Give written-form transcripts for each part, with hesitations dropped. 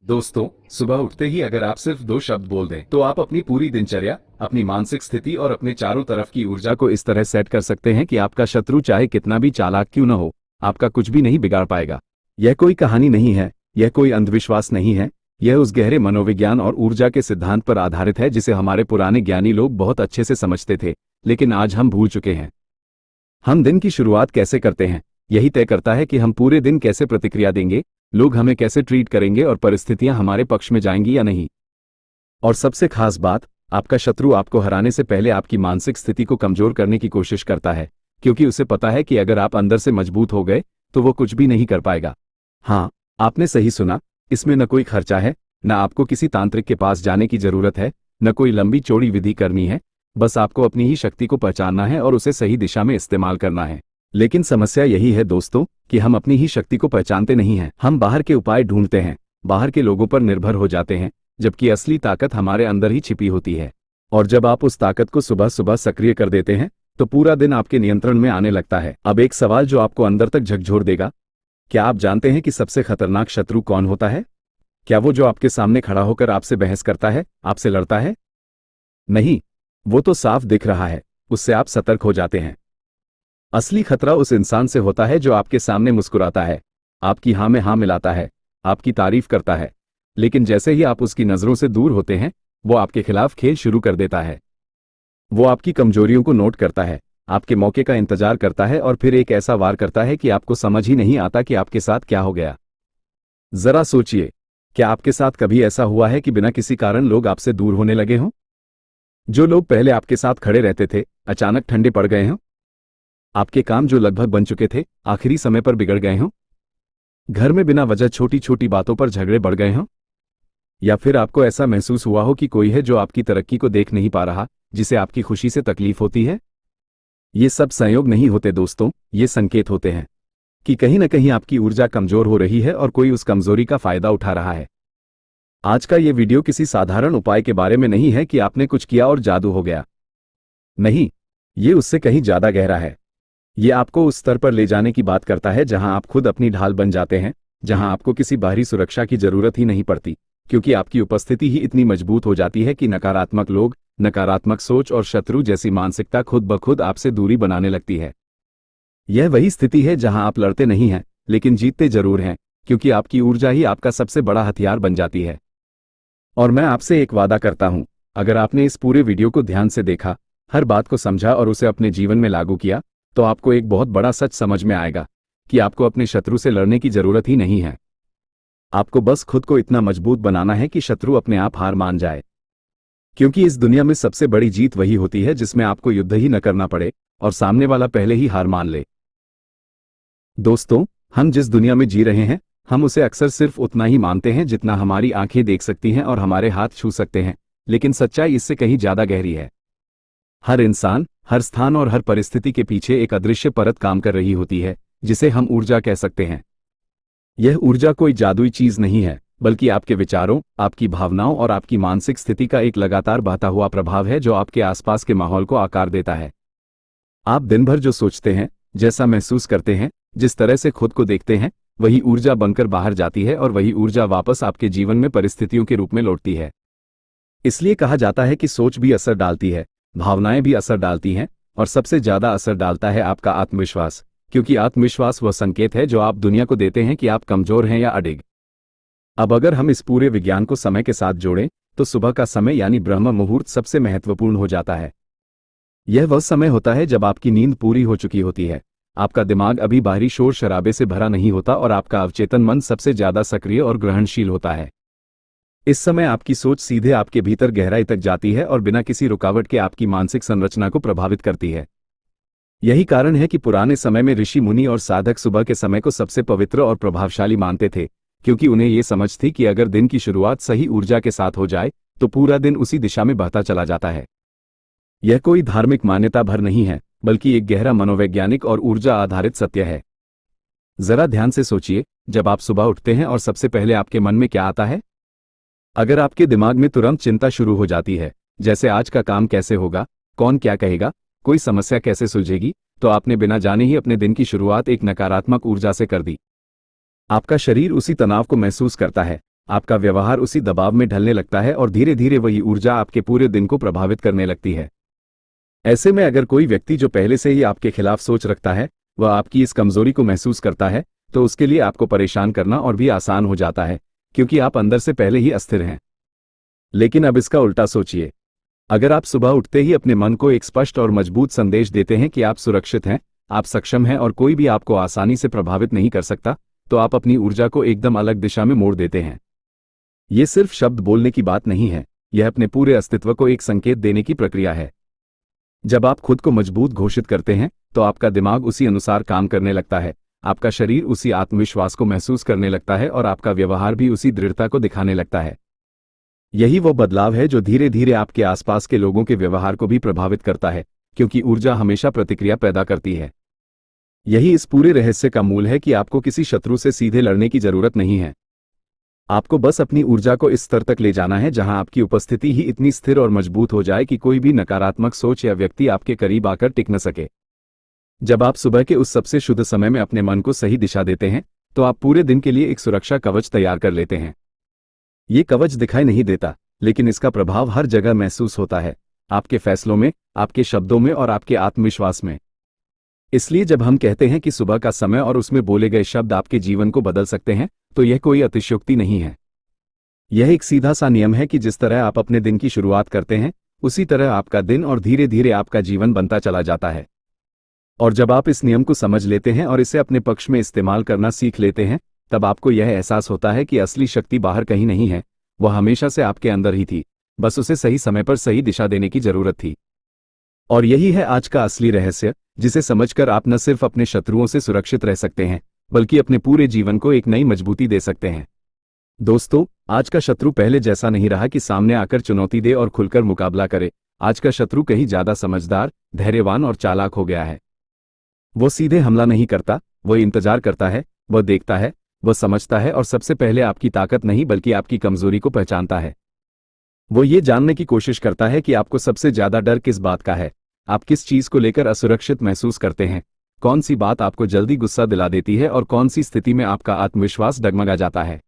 दोस्तों, सुबह उठते ही अगर आप सिर्फ दो शब्द बोल दें तो आप अपनी पूरी दिनचर्या, अपनी मानसिक स्थिति और अपने चारों तरफ की ऊर्जा को इस तरह सेट कर सकते हैं कि आपका शत्रु चाहे कितना भी चालाक क्यों न हो, आपका कुछ भी नहीं बिगाड़ पाएगा। यह कोई कहानी नहीं है, यह कोई अंधविश्वास नहीं है, यह उस गहरे मनोविज्ञान और ऊर्जा के सिद्धांत पर आधारित है जिसे हमारे पुराने ज्ञानी लोग बहुत अच्छे से समझते थे, लेकिन आज हम भूल चुके हैं। हम दिन की शुरुआत कैसे करते हैं, यही तय करता है कि हम पूरे दिन कैसे प्रतिक्रिया देंगे, लोग हमें कैसे ट्रीट करेंगे और परिस्थितियां हमारे पक्ष में जाएंगी या नहीं। और सबसे खास बात, आपका शत्रु आपको हराने से पहले आपकी मानसिक स्थिति को कमजोर करने की कोशिश करता है, क्योंकि उसे पता है कि अगर आप अंदर से मजबूत हो गए तो वो कुछ भी नहीं कर पाएगा। हाँ, आपने सही सुना, इसमें न कोई खर्चा है, न आपको किसी तांत्रिक के पास जाने की जरूरत है, न कोई लंबी चौड़ी विधि करनी है, बस आपको अपनी ही शक्ति को पहचानना है और उसे सही दिशा में इस्तेमाल करना है। लेकिन समस्या यही है दोस्तों कि हम अपनी ही शक्ति को पहचानते नहीं हैं। हम बाहर के उपाय ढूंढते हैं, बाहर के लोगों पर निर्भर हो जाते हैं, जबकि असली ताकत हमारे अंदर ही छिपी होती है। और जब आप उस ताकत को सुबह सुबह सक्रिय कर देते हैं तो पूरा दिन आपके नियंत्रण में आने लगता है। अब एक सवाल जो आपको अंदर तक झकझोर देगा, क्या आप जानते हैं कि सबसे खतरनाक शत्रु कौन होता है? क्या वो जो आपके सामने खड़ा होकर आपसे बहस करता है, आपसे लड़ता है? नहीं, वो तो साफ दिख रहा है, उससे आप सतर्क हो जाते हैं। असली खतरा उस इंसान से होता है जो आपके सामने मुस्कुराता है, आपकी हाँ में हाँ मिलाता है, आपकी तारीफ करता है, लेकिन जैसे ही आप उसकी नजरों से दूर होते हैं वो आपके खिलाफ खेल शुरू कर देता है। वो आपकी कमजोरियों को नोट करता है, आपके मौके का इंतजार करता है और फिर एक ऐसा वार करता है कि आपको समझ ही नहीं आता कि आपके साथ क्या हो गया। जरा सोचिए, क्या आपके साथ कभी ऐसा हुआ है कि बिना किसी कारण लोग आपसे दूर होने लगे हों? जो लोग पहले आपके साथ खड़े रहते थे अचानक ठंडे पड़ गए हों? आपके काम जो लगभग बन चुके थे आखिरी समय पर बिगड़ गए हों? घर में बिना वजह छोटी छोटी बातों पर झगड़े बढ़ गए हों? या फिर आपको ऐसा महसूस हुआ हो कि कोई है जो आपकी तरक्की को देख नहीं पा रहा, जिसे आपकी खुशी से तकलीफ होती है? ये सब संयोग नहीं होते दोस्तों, ये संकेत होते हैं कि कहीं न कहीं आपकी ऊर्जा कमजोर हो रही है और कोई उस कमजोरी का फायदा उठा रहा है। आज का ये वीडियो किसी साधारण उपाय के बारे में नहीं है कि आपने कुछ किया और जादू हो गया। नहीं, ये उससे कहीं ज्यादा गहरा है। ये आपको उस स्तर पर ले जाने की बात करता है जहां आप खुद अपनी ढाल बन जाते हैं, जहां आपको किसी बाहरी सुरक्षा की जरूरत ही नहीं पड़ती, क्योंकि आपकी उपस्थिति ही इतनी मजबूत हो जाती है कि नकारात्मक लोग, नकारात्मक सोच और शत्रु जैसी मानसिकता खुद ब खुद आपसे दूरी बनाने लगती है। यह वही स्थिति है जहां आप लड़ते नहीं हैं, लेकिन जीतते जरूर हैं, क्योंकि आपकी ऊर्जा ही आपका सबसे बड़ा हथियार बन जाती है। और मैं आपसे एक वादा करता हूं, अगर आपने इस पूरे वीडियो को ध्यान से देखा, हर बात को समझा और उसे अपने जीवन में लागू किया, तो आपको एक बहुत बड़ा सच समझ में आएगा कि आपको अपने शत्रु से लड़ने की जरूरत ही नहीं है। आपको बस खुद को इतना मजबूत बनाना है कि शत्रु अपने आप हार मान जाए, क्योंकि इस दुनिया में सबसे बड़ी जीत वही होती है जिसमें आपको युद्ध ही न करना पड़े और सामने वाला पहले ही हार मान ले। दोस्तों, हम जिस दुनिया में जी रहे हैं, हम उसे अक्सर सिर्फ उतना ही मानते हैं जितना हमारी आंखें देख सकती हैं और हमारे हाथ छू सकते हैं, लेकिन सच्चाई इससे कहीं ज्यादा गहरी है। हर इंसान, हर स्थान और हर परिस्थिति के पीछे एक अदृश्य परत काम कर रही होती है, जिसे हम ऊर्जा कह सकते हैं। यह ऊर्जा कोई जादुई चीज नहीं है, बल्कि आपके विचारों, आपकी भावनाओं और आपकी मानसिक स्थिति का एक लगातार बहता हुआ प्रभाव है जो आपके आसपास के माहौल को आकार देता है। आप दिन भर जो सोचते हैं, जैसा महसूस करते हैं, जिस तरह से खुद को देखते हैं, वही ऊर्जा बनकर बाहर जाती है और वही ऊर्जा वापस आपके जीवन में परिस्थितियों के रूप में लौटती है। इसलिए कहा जाता है कि सोच भी असर डालती है, भावनाएं भी असर डालती हैं, और सबसे ज्यादा असर डालता है आपका आत्मविश्वास, क्योंकि आत्मविश्वास वह संकेत है जो आप दुनिया को देते हैं कि आप कमजोर हैं या अडिग। अब अगर हम इस पूरे विज्ञान को समय के साथ जोड़ें तो सुबह का समय यानी ब्रह्म मुहूर्त सबसे महत्वपूर्ण हो जाता है। यह वह समय होता है जब आपकी नींद पूरी हो चुकी होती है, आपका दिमाग अभी बाहरी शोर शराबे से भरा नहीं होता और आपका अवचेतन मन सबसे ज्यादा सक्रिय और ग्रहणशील होता है। इस समय आपकी सोच सीधे आपके भीतर गहराई तक जाती है और बिना किसी रुकावट के आपकी मानसिक संरचना को प्रभावित करती है। यही कारण है कि पुराने समय में ऋषि मुनि और साधक सुबह के समय को सबसे पवित्र और प्रभावशाली मानते थे, क्योंकि उन्हें ये समझ थी कि अगर दिन की शुरुआत सही ऊर्जा के साथ हो जाए तो पूरा दिन उसी दिशा में बहता चला जाता है। यह कोई धार्मिक मान्यता भर नहीं है, बल्कि एक गहरा मनोवैज्ञानिक और ऊर्जा आधारित सत्य है। जरा ध्यान से सोचिए, जब आप सुबह उठते हैं और सबसे पहले आपके मन में क्या आता है? अगर आपके दिमाग में तुरंत चिंता शुरू हो जाती है, जैसे आज का काम कैसे होगा, कौन क्या कहेगा, कोई समस्या कैसे सुलझेगी, तो आपने बिना जाने ही अपने दिन की शुरुआत एक नकारात्मक ऊर्जा से कर दी। आपका शरीर उसी तनाव को महसूस करता है, आपका व्यवहार उसी दबाव में ढलने लगता है और धीरे धीरे वही ऊर्जा आपके पूरे दिन को प्रभावित करने लगती है। ऐसे में अगर कोई व्यक्ति जो पहले से ही आपके खिलाफ सोच रखता है वह आपकी इस कमजोरी को महसूस करता है, तो उसके लिए आपको परेशान करना और भी आसान हो जाता है, क्योंकि आप अंदर से पहले ही अस्थिर हैं। लेकिन अब इसका उल्टा सोचिए। अगर आप सुबह उठते ही अपने मन को एक स्पष्ट और मजबूत संदेश देते हैं कि आप सुरक्षित हैं, आप सक्षम हैं और कोई भी आपको आसानी से प्रभावित नहीं कर सकता, तो आप अपनी ऊर्जा को एकदम अलग दिशा में मोड़ देते हैं। ये सिर्फ शब्द बोलने की बात नहीं है, यह अपने पूरे अस्तित्व को एक संकेत देने की प्रक्रिया है। जब आप खुद को मजबूत घोषित करते हैं तो आपका दिमाग उसी अनुसार काम करने लगता है, आपका शरीर उसी आत्मविश्वास को महसूस करने लगता है और आपका व्यवहार भी उसी दृढ़ता को दिखाने लगता है। यही वो बदलाव है जो धीरे धीरे आपके आसपास के लोगों के व्यवहार को भी प्रभावित करता है, क्योंकि ऊर्जा हमेशा प्रतिक्रिया पैदा करती है। यही इस पूरे रहस्य का मूल है कि आपको किसी शत्रु से सीधे लड़ने की जरूरत नहीं है। आपको बस अपनी ऊर्जा को इस स्तर तक ले जाना है जहां आपकी उपस्थिति ही इतनी स्थिर और मजबूत हो जाए कि कोई भी नकारात्मक सोच या व्यक्ति आपके करीब आकर टिक न सके। जब आप सुबह के उस सबसे शुद्ध समय में अपने मन को सही दिशा देते हैं, तो आप पूरे दिन के लिए एक सुरक्षा कवच तैयार कर लेते हैं। ये कवच दिखाई नहीं देता, लेकिन इसका प्रभाव हर जगह महसूस होता है, आपके फैसलों में, आपके शब्दों में और आपके आत्मविश्वास में। इसलिए जब हम कहते हैं कि सुबह का समय और उसमें बोले गए शब्द आपके जीवन को बदल सकते हैं, तो यह कोई अतिशयोक्ति नहीं है। यह एक सीधा सा नियम है कि जिस तरह आप अपने दिन की शुरुआत करते हैं, उसी तरह आपका दिन और धीरे धीरे आपका जीवन बनता चला जाता है। और जब आप इस नियम को समझ लेते हैं और इसे अपने पक्ष में इस्तेमाल करना सीख लेते हैं, तब आपको यह एहसास होता है कि असली शक्ति बाहर कहीं नहीं है, वह हमेशा से आपके अंदर ही थी, बस उसे सही समय पर सही दिशा देने की जरूरत थी। और यही है आज का असली रहस्य, जिसे समझकर आप न सिर्फ अपने शत्रुओं से सुरक्षित रह सकते हैं, बल्कि अपने पूरे जीवन को एक नई मजबूती दे सकते हैं। दोस्तों, आज का शत्रु पहले जैसा नहीं रहा कि सामने आकर चुनौती दे और खुलकर मुकाबला करे। आज का शत्रु कहीं ज्यादा समझदार, धैर्यवान और चालाक हो गया है। वो सीधे हमला नहीं करता, वो इंतजार करता है, वह देखता है, वह समझता है और सबसे पहले आपकी ताकत नहीं बल्कि आपकी कमजोरी को पहचानता है। वो ये जानने की कोशिश करता है कि आपको सबसे ज्यादा डर किस बात का है, आप किस चीज को लेकर असुरक्षित महसूस करते हैं, कौन सी बात आपको जल्दी गुस्सा दिला देती है और कौन सी स्थिति में आपका आत्मविश्वास डगमगा जाता है।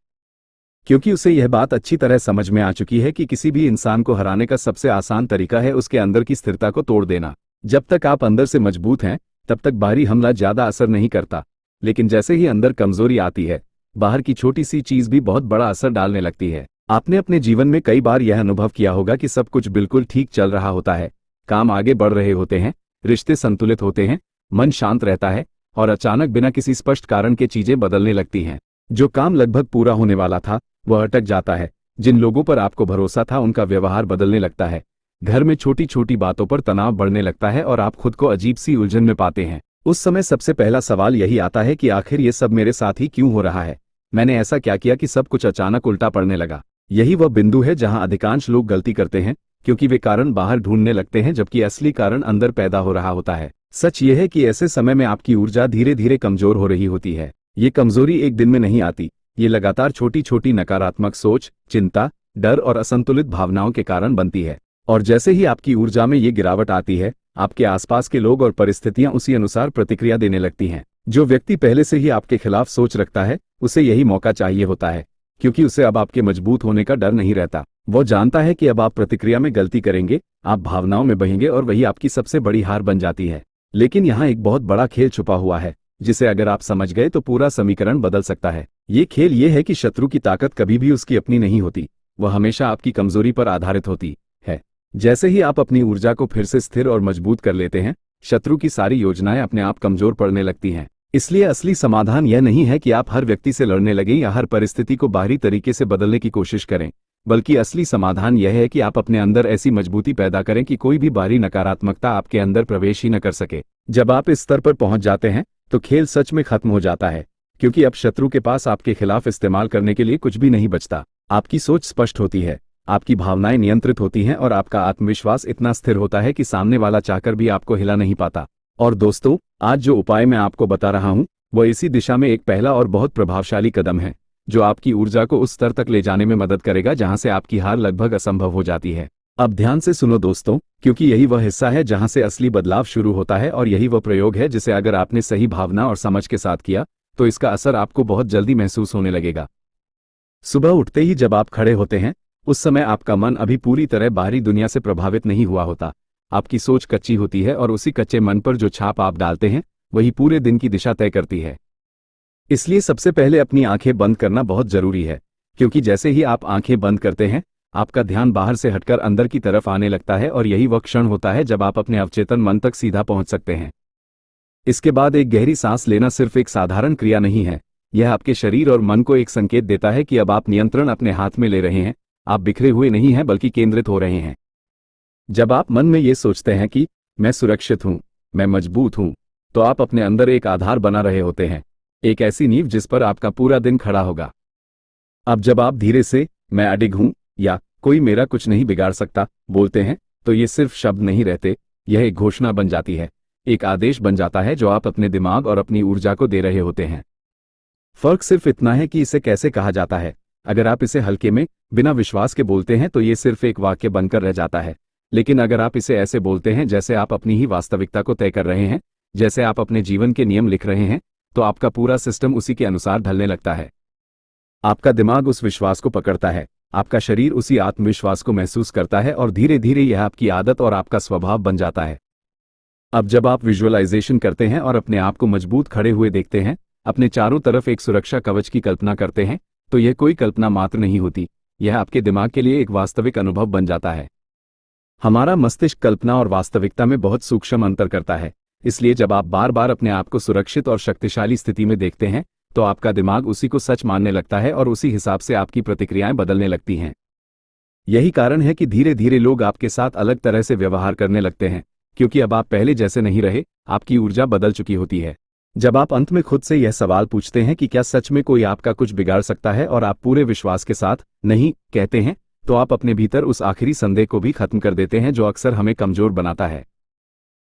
क्योंकि उसे यह बात अच्छी तरह समझ में आ चुकी है कि किसी भी इंसान को हराने का सबसे आसान तरीका है उसके अंदर की स्थिरता को तोड़ देना। जब तक आप अंदर से मजबूत हैं, तब तक बाहरी हमला ज्यादा असर नहीं करता, लेकिन जैसे ही अंदर कमजोरी आती है, बाहर की छोटी सी चीज भी बहुत बड़ा असर डालने लगती है। आपने अपने जीवन में कई बार यह अनुभव किया होगा कि सब कुछ बिल्कुल ठीक चल रहा होता है, काम आगे बढ़ रहे होते हैं, रिश्ते संतुलित होते हैं, मन शांत रहता है, और अचानक बिना किसी स्पष्ट कारण के चीजें बदलने लगती हैं। जो काम लगभग पूरा होने वाला था वह अटक जाता है, जिन लोगों पर आपको भरोसा था उनका व्यवहार बदलने लगता है, घर में छोटी छोटी बातों पर तनाव बढ़ने लगता है और आप खुद को अजीब सी उलझन में पाते हैं। उस समय सबसे पहला सवाल यही आता है कि आखिर ये सब मेरे साथ ही क्यों हो रहा है, मैंने ऐसा क्या किया कि सब कुछ अचानक उल्टा पड़ने लगा। यही वह बिंदु है जहां अधिकांश लोग गलती करते हैं, क्योंकि वे कारण बाहर ढूंढने लगते हैं जबकि असली कारण अंदर पैदा हो रहा होता है। सच यह है कि ऐसे समय में आपकी ऊर्जा धीरे धीरे कमजोर हो रही होती है। ये कमजोरी एक दिन में नहीं आती, ये लगातार छोटी छोटी नकारात्मक सोच, चिंता, डर और असंतुलित भावनाओं के कारण बनती है। और जैसे ही आपकी ऊर्जा में ये गिरावट आती है, आपके आसपास के लोग और परिस्थितियां उसी अनुसार प्रतिक्रिया देने लगती हैं। जो व्यक्ति पहले से ही आपके खिलाफ सोच रखता है, उसे यही मौका चाहिए होता है, क्योंकि उसे अब आपके मजबूत होने का डर नहीं रहता। वो जानता है कि अब आप प्रतिक्रिया में गलती करेंगे, आप भावनाओं में बहेंगे और वही आपकी सबसे बड़ी हार बन जाती है। लेकिन यहाँ एक बहुत बड़ा खेल छुपा हुआ है, जिसे अगर आप समझ गए तो पूरा समीकरण बदल सकता है। ये खेल ये है कि शत्रु की ताकत कभी भी उसकी अपनी नहीं होती, वह हमेशा आपकी कमजोरी पर आधारित होती है। जैसे ही आप अपनी ऊर्जा को फिर से स्थिर और मजबूत कर लेते हैं, शत्रु की सारी योजनाएं अपने आप कमजोर पड़ने लगती हैं। इसलिए असली समाधान यह नहीं है कि आप हर व्यक्ति से लड़ने लगें या हर परिस्थिति को बाहरी तरीके से बदलने की कोशिश करें, बल्कि असली समाधान यह है कि आप अपने अंदर ऐसी मजबूती पैदा करें कि कोई भी बाहरी नकारात्मकता आपके अंदर प्रवेश ही न कर सके। जब आप इस स्तर पर पहुंच जाते हैं, तो खेल सच में खत्म हो जाता है, क्योंकि अब शत्रु के पास आपके खिलाफ इस्तेमाल करने के लिए कुछ भी नहीं बचता। आपकी सोच स्पष्ट होती है, आपकी भावनाएं नियंत्रित होती हैं और आपका आत्मविश्वास इतना स्थिर होता है कि सामने वाला चाहकर भी आपको हिला नहीं पाता। और दोस्तों, आज जो उपाय मैं आपको बता रहा हूं, वह इसी दिशा में एक पहला और बहुत प्रभावशाली कदम है, जो आपकी ऊर्जा को उस स्तर तक ले जाने में मदद करेगा जहां से आपकी हार लगभग असंभव हो जाती है। अब ध्यान से सुनो दोस्तों, क्योंकि यही वह हिस्सा है जहां से असली बदलाव शुरू होता है, और यही वह प्रयोग है जिसे अगर आपने सही भावना और समझ के साथ किया, तो इसका असर आपको बहुत जल्दी महसूस होने लगेगा। सुबह उठते ही जब आप खड़े होते हैं, उस समय आपका मन अभी पूरी तरह बाहरी दुनिया से प्रभावित नहीं हुआ होता। आपकी सोच कच्ची होती है और उसी कच्चे मन पर जो छाप आप डालते हैं वही पूरे दिन की दिशा तय करती है। इसलिए सबसे पहले अपनी आंखें बंद करना बहुत जरूरी है, क्योंकि जैसे ही आप आंखें बंद करते हैं आपका ध्यान बाहर से हटकर अंदर की तरफ आने लगता है और यही वह क्षण होता है जब आप अपने अवचेतन मन तक सीधा पहुंच सकते हैं। इसके बाद एक गहरी सांस लेना सिर्फ एक साधारण क्रिया नहीं है, यह आपके शरीर और मन को एक संकेत देता है कि अब आप नियंत्रण अपने हाथ में ले रहे हैं। आप बिखरे हुए नहीं हैं बल्कि केंद्रित हो रहे हैं। जब आप मन में ये सोचते हैं कि मैं सुरक्षित हूं, मैं मजबूत हूं, तो आप अपने अंदर एक आधार बना रहे होते हैं, एक ऐसी नींव जिस पर आपका पूरा दिन खड़ा होगा। अब जब आप धीरे से मैं अडिग हूं या कोई मेरा कुछ नहीं बिगाड़ सकता बोलते हैं, तो ये सिर्फ शब्द नहीं रहते, यह एक घोषणा बन जाती है, एक आदेश बन जाता है जो आप अपने दिमाग और अपनी ऊर्जा को दे रहे होते हैं। फर्क सिर्फ इतना है कि इसे कैसे कहा जाता है। अगर आप इसे हल्के में बिना विश्वास के बोलते हैं तो ये सिर्फ एक वाक्य बनकर रह जाता है, लेकिन अगर आप इसे ऐसे बोलते हैं जैसे आप अपनी ही वास्तविकता को तय कर रहे हैं, जैसे आप अपने जीवन के नियम लिख रहे हैं, तो आपका पूरा सिस्टम उसी के अनुसार ढलने लगता है। आपका दिमाग उस विश्वास को पकड़ता है, आपका शरीर उसी आत्मविश्वास को महसूस करता है और धीरे धीरे यह आपकी आदत और आपका स्वभाव बन जाता है। अब जब आप विजुअलाइजेशन करते हैं और अपने आप को मजबूत खड़े हुए देखते हैं, अपने चारों तरफ एक सुरक्षा कवच की कल्पना करते हैं, तो यह कोई कल्पना मात्र नहीं होती, यह आपके दिमाग के लिए एक वास्तविक अनुभव बन जाता है। हमारा मस्तिष्क कल्पना और वास्तविकता में बहुत सूक्ष्म अंतर करता है, इसलिए जब आप बार बार अपने आप को सुरक्षित और शक्तिशाली स्थिति में देखते हैं तो आपका दिमाग उसी को सच मानने लगता है और उसी हिसाब से आपकी प्रतिक्रियाएं बदलने लगती हैं। यही कारण है कि धीरे धीरे लोग आपके साथ अलग तरह से व्यवहार करने लगते हैं, क्योंकि अब आप पहले जैसे नहीं रहे, आपकी ऊर्जा बदल चुकी होती है। जब आप अंत में खुद से यह सवाल पूछते हैं कि क्या सच में कोई आपका कुछ बिगाड़ सकता है और आप पूरे विश्वास के साथ नहीं कहते हैं, तो आप अपने भीतर उस आखिरी संदेह को भी खत्म कर देते हैं जो अक्सर हमें कमजोर बनाता है।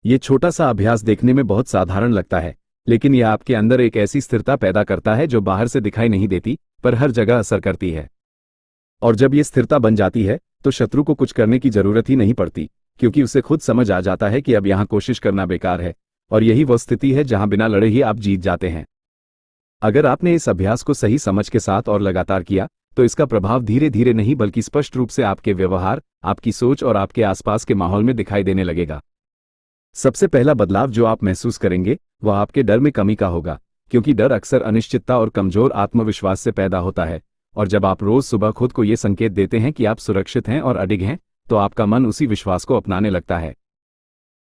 ये छोटा सा अभ्यास देखने में बहुत साधारण लगता है, लेकिन यह आपके अंदर एक ऐसी स्थिरता पैदा करता है जो बाहर से दिखाई नहीं देती पर हर जगह असर करती है। और जब ये स्थिरता बन जाती है तो शत्रु को कुछ करने की जरूरत ही नहीं पड़ती, क्योंकि उसे खुद समझ आ जाता है कि अब यहां कोशिश करना बेकार है, और यही वह स्थिति है जहां बिना लड़े ही आप जीत जाते हैं। अगर आपने इस अभ्यास को सही समझ के साथ और लगातार किया तो इसका प्रभाव धीरे धीरे नहीं बल्कि स्पष्ट रूप से आपके व्यवहार, आपकी सोच और आपके आसपास के माहौल में दिखाई देने लगेगा। सबसे पहला बदलाव जो आप महसूस करेंगे वह आपके डर में कमी का होगा, क्योंकि डर अक्सर अनिश्चितता और कमजोर आत्मविश्वास से पैदा होता है, और जब आप रोज सुबह खुद को ये संकेत देते हैं कि आप सुरक्षित हैं और अडिग हैं, तो आपका मन उसी विश्वास को अपनाने लगता है।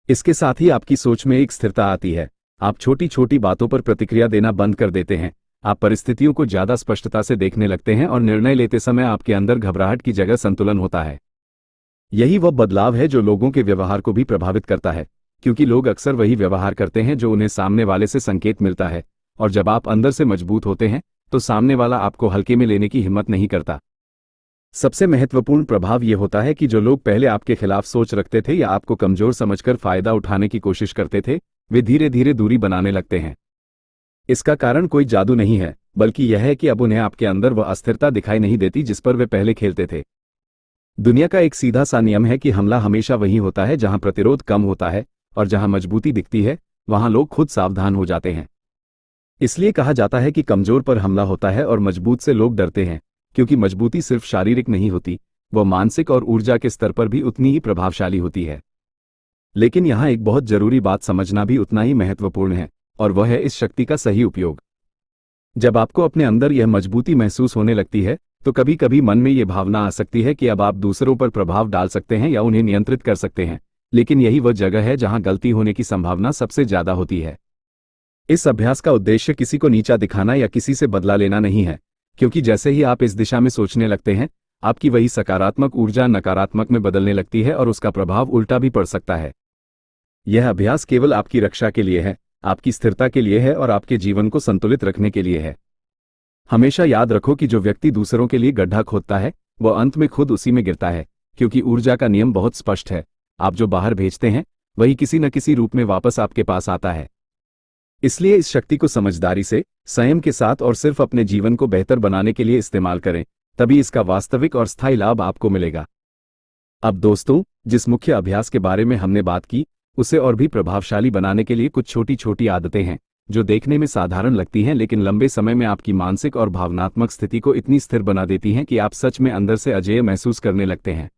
इसके साथ ही आपकी सोच में एक स्थिरता आती है, आप छोटी छोटी बातों पर प्रतिक्रिया देना बंद कर देते हैं, आप परिस्थितियों को ज्यादा स्पष्टता से देखने लगते हैं और निर्णय लेते समय आपके अंदर घबराहट की जगह संतुलन होता है। यही वह बदलाव है जो लोगों के व्यवहार को भी प्रभावित करता है, क्योंकि लोग अक्सर वही व्यवहार करते हैं जो उन्हें सामने वाले से संकेत मिलता है, और जब आप अंदर से मजबूत होते हैं तो सामने वाला आपको हल्के में लेने की हिम्मत नहीं करता। सबसे महत्वपूर्ण प्रभाव यह होता है कि जो लोग पहले आपके खिलाफ सोच रखते थे या आपको कमजोर समझकर फायदा उठाने की कोशिश करते थे, वे धीरे धीरे दूरी बनाने लगते हैं। इसका कारण कोई जादू नहीं है, बल्कि यह है कि अब उन्हें आपके अंदर वह अस्थिरता दिखाई नहीं देती जिस पर वे पहले खेलते थे। दुनिया का एक सीधा सा नियम है कि हमला हमेशा वही होता है जहां प्रतिरोध कम होता है, और जहां मजबूती दिखती है वहां लोग खुद सावधान हो जाते हैं। इसलिए कहा जाता है कि कमजोर पर हमला होता है और मजबूत से लोग डरते हैं, क्योंकि मजबूती सिर्फ शारीरिक नहीं होती, वह मानसिक और ऊर्जा के स्तर पर भी उतनी ही प्रभावशाली होती है। लेकिन यहाँ एक बहुत जरूरी बात समझना भी उतना ही महत्वपूर्ण है, और वह है इस शक्ति का सही उपयोग। जब आपको अपने अंदर यह मजबूती महसूस होने लगती है तो कभी कभी मन में यह भावना आ सकती है कि अब आप दूसरों पर प्रभाव डाल सकते हैं या उन्हें नियंत्रित कर सकते हैं, लेकिन यही वह जगह है जहां गलती होने की संभावना सबसे ज्यादा होती है। इस अभ्यास का उद्देश्य किसी को नीचा दिखाना या किसी से बदला लेना नहीं है, क्योंकि जैसे ही आप इस दिशा में सोचने लगते हैं आपकी वही सकारात्मक ऊर्जा नकारात्मक में बदलने लगती है और उसका प्रभाव उल्टा भी पड़ सकता है। यह अभ्यास केवल आपकी रक्षा के लिए है, आपकी स्थिरता के लिए है और आपके जीवन को संतुलित रखने के लिए है। हमेशा याद रखो कि जो व्यक्ति दूसरों के लिए गड्ढा खोदता है वह अंत में खुद उसी में गिरता है, क्योंकि ऊर्जा का नियम बहुत स्पष्ट है, आप जो बाहर भेजते हैं वही किसी न किसी रूप में वापस आपके पास आता है। इसलिए इस शक्ति को समझदारी से, संयम के साथ और सिर्फ अपने जीवन को बेहतर बनाने के लिए इस्तेमाल करें, तभी इसका वास्तविक और स्थायी लाभ आपको मिलेगा। अब दोस्तों, जिस मुख्य अभ्यास के बारे में हमने बात की उसे और भी प्रभावशाली बनाने के लिए कुछ छोटी छोटी आदतें हैं जो देखने में साधारण लगती हैं लेकिन लंबे समय में आपकी मानसिक और भावनात्मक स्थिति को इतनी स्थिर बना देती हैं कि आप सच में अंदर से अजेय महसूस करने लगते हैं।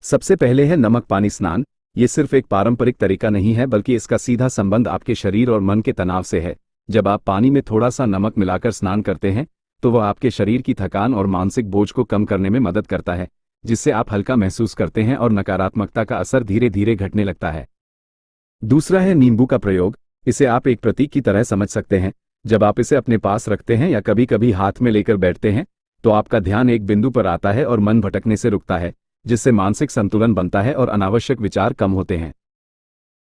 सबसे पहले है नमक पानी स्नान। ये सिर्फ एक पारंपरिक तरीका नहीं है बल्कि इसका सीधा संबंध आपके शरीर और मन के तनाव से है। जब आप पानी में थोड़ा सा नमक मिलाकर स्नान करते हैं तो वह आपके शरीर की थकान और मानसिक बोझ को कम करने में मदद करता है, जिससे आप हल्का महसूस करते हैं और नकारात्मकता का असर धीरे धीरे घटने लगता है। दूसरा है नींबू का प्रयोग। इसे आप एक प्रतीक की तरह समझ सकते हैं। जब आप इसे अपने पास रखते हैं या कभी कभी हाथ में लेकर बैठते हैं तो आपका ध्यान एक बिंदु पर आता है और मन भटकने से रुकता है, जिससे मानसिक संतुलन बनता है और अनावश्यक विचार कम होते हैं।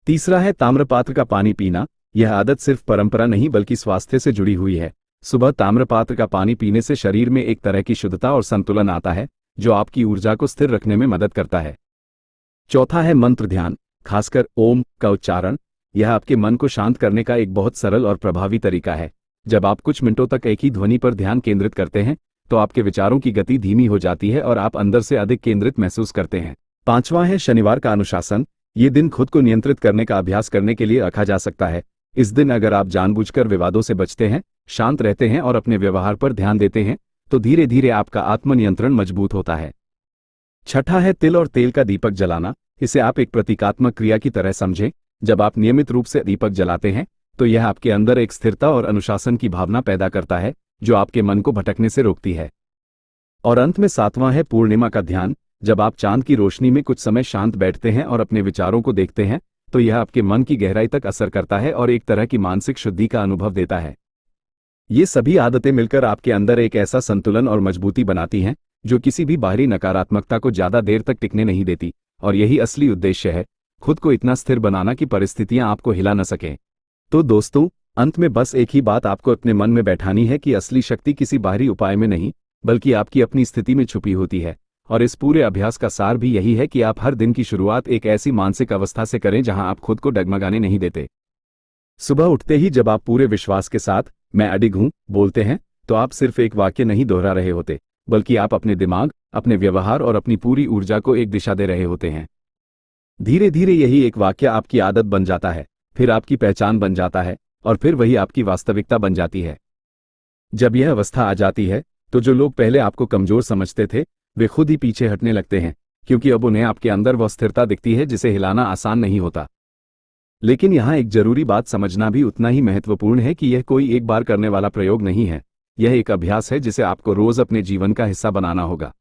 तीसरा है ताम्रपात्र का पानी पीना। यह आदत सिर्फ परंपरा नहीं बल्कि स्वास्थ्य से जुड़ी हुई है। सुबह ताम्रपात्र का पानी पीने से शरीर में एक तरह की शुद्धता और संतुलन आता है, जो आपकी ऊर्जा को स्थिर रखने में मदद करता है। चौथा है मंत्र ध्यान, खासकर ओम का उच्चारण। यह आपके मन को शांत करने का एक बहुत सरल और प्रभावी तरीका है। जब आप कुछ मिनटों तक एक ही ध्वनि पर ध्यान केंद्रित करते हैं तो आपके विचारों की गति धीमी हो जाती है और आप अंदर से अधिक केंद्रित महसूस करते हैं। पांचवां है शनिवार का अनुशासन। ये दिन खुद को नियंत्रित करने का अभ्यास करने के लिए रखा जा सकता है। इस दिन अगर आप जानबूझकर विवादों से बचते हैं, शांत रहते हैं और अपने व्यवहार पर ध्यान देते हैं तो धीरे धीरे आपका आत्मनियंत्रण मजबूत होता है। छठा है तिल और तेल का दीपक जलाना। इसे आप एक प्रतीकात्मक क्रिया की तरह समझें। जब आप नियमित रूप से दीपक जलाते हैं तो यह आपके अंदर एक स्थिरता और अनुशासन की भावना पैदा करता है, जो आपके मन को भटकने से रोकती है। और अंत में सातवां है पूर्णिमा का ध्यान। जब आप चांद की रोशनी में कुछ समय शांत बैठते हैं और अपने विचारों को देखते हैं तो यह आपके मन की गहराई तक असर करता है और एक तरह की मानसिक शुद्धि का अनुभव देता है। ये सभी आदतें मिलकर आपके अंदर एक ऐसा संतुलन और मजबूती बनाती हैं जो किसी भी बाहरी नकारात्मकता को ज्यादा देर तक टिकने नहीं देती। और यही असली उद्देश्य है, खुद को इतना स्थिर बनाना कि परिस्थितियां आपको हिला न सकें। तो दोस्तों, अंत में बस एक ही बात आपको अपने मन में बैठानी है कि असली शक्ति किसी बाहरी उपाय में नहीं बल्कि आपकी अपनी स्थिति में छुपी होती है। और इस पूरे अभ्यास का सार भी यही है कि आप हर दिन की शुरुआत एक ऐसी मानसिक अवस्था से करें जहां आप खुद को डगमगाने नहीं देते। सुबह उठते ही जब आप पूरे विश्वास के साथ मैं अडिग हूं बोलते हैं तो आप सिर्फ एक वाक्य नहीं दोहरा रहे होते, बल्कि आप अपने दिमाग, अपने व्यवहार और अपनी पूरी ऊर्जा को एक दिशा दे रहे होते हैं। धीरे धीरे यही एक वाक्य आपकी आदत बन जाता है, फिर आपकी पहचान बन जाता है और फिर वही आपकी वास्तविकता बन जाती है। जब यह अवस्था आ जाती है तो जो लोग पहले आपको कमजोर समझते थे वे खुद ही पीछे हटने लगते हैं, क्योंकि अब उन्हें आपके अंदर वह स्थिरता दिखती है जिसे हिलाना आसान नहीं होता। लेकिन यहाँ एक जरूरी बात समझना भी उतना ही महत्वपूर्ण है कि यह कोई एक बार करने वाला प्रयोग नहीं है। यह एक अभ्यास है जिसे आपको रोज अपने जीवन का हिस्सा बनाना होगा।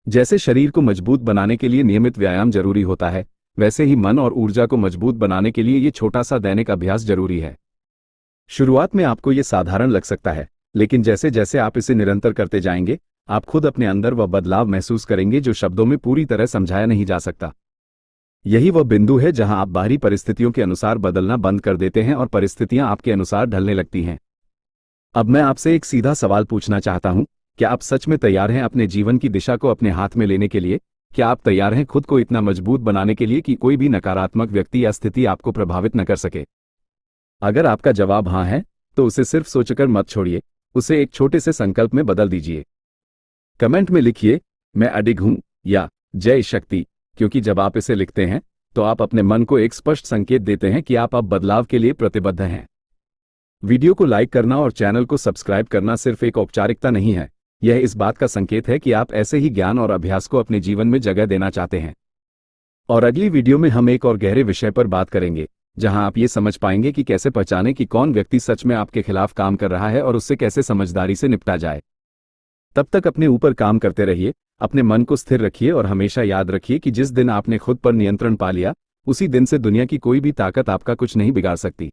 जैसे शरीर को मजबूत बनाने के लिए नियमित व्यायाम जरूरी होता है, वैसे ही मन और ऊर्जा को मजबूत बनाने के लिए ये छोटा सा दैनिक अभ्यास जरूरी है। शुरुआत में आपको ये साधारण लग सकता है, लेकिन जैसे जैसे आप इसे निरंतर करते जाएंगे आप खुद अपने अंदर वह बदलाव महसूस करेंगे जो शब्दों में पूरी तरह समझाया नहीं जा सकता। यही वह बिंदु है जहां आप बाहरी परिस्थितियों के अनुसार बदलना बंद कर देते हैं और परिस्थितियां आपके अनुसार ढलने लगती हैं। अब मैं आपसे एक सीधा सवाल पूछना चाहता हूं, क्या आप सच में तैयार हैं अपने जीवन की दिशा को अपने हाथ में लेने के लिए? क्या आप तैयार हैं खुद को इतना मजबूत बनाने के लिए कि कोई भी नकारात्मक व्यक्ति या स्थिति आपको प्रभावित न कर सके? अगर आपका जवाब हाँ है तो उसे सिर्फ सोचकर मत छोड़िए, उसे एक छोटे से संकल्प में बदल दीजिए। कमेंट में लिखिए मैं अडिग हूं या जय शक्ति, क्योंकि जब आप इसे लिखते हैं तो आप अपने मन को एक स्पष्ट संकेत देते हैं कि आप अब बदलाव के लिए प्रतिबद्ध हैं। वीडियो को लाइक करना और चैनल को सब्सक्राइब करना सिर्फ एक औपचारिकता नहीं है, यह इस बात का संकेत है कि आप ऐसे ही ज्ञान और अभ्यास को अपने जीवन में जगह देना चाहते हैं। और अगली वीडियो में हम एक और गहरे विषय पर बात करेंगे, जहां आप ये समझ पाएंगे कि कैसे पहचानें कि कौन व्यक्ति सच में आपके खिलाफ काम कर रहा है और उससे कैसे समझदारी से निपटा जाए। तब तक अपने ऊपर काम करते रहिए, अपने मन को स्थिर रखिए और हमेशा याद रखिए कि जिस दिन आपने खुद पर नियंत्रण पा लिया उसी दिन से दुनिया की कोई भी ताकत आपका कुछ नहीं बिगाड़ सकती।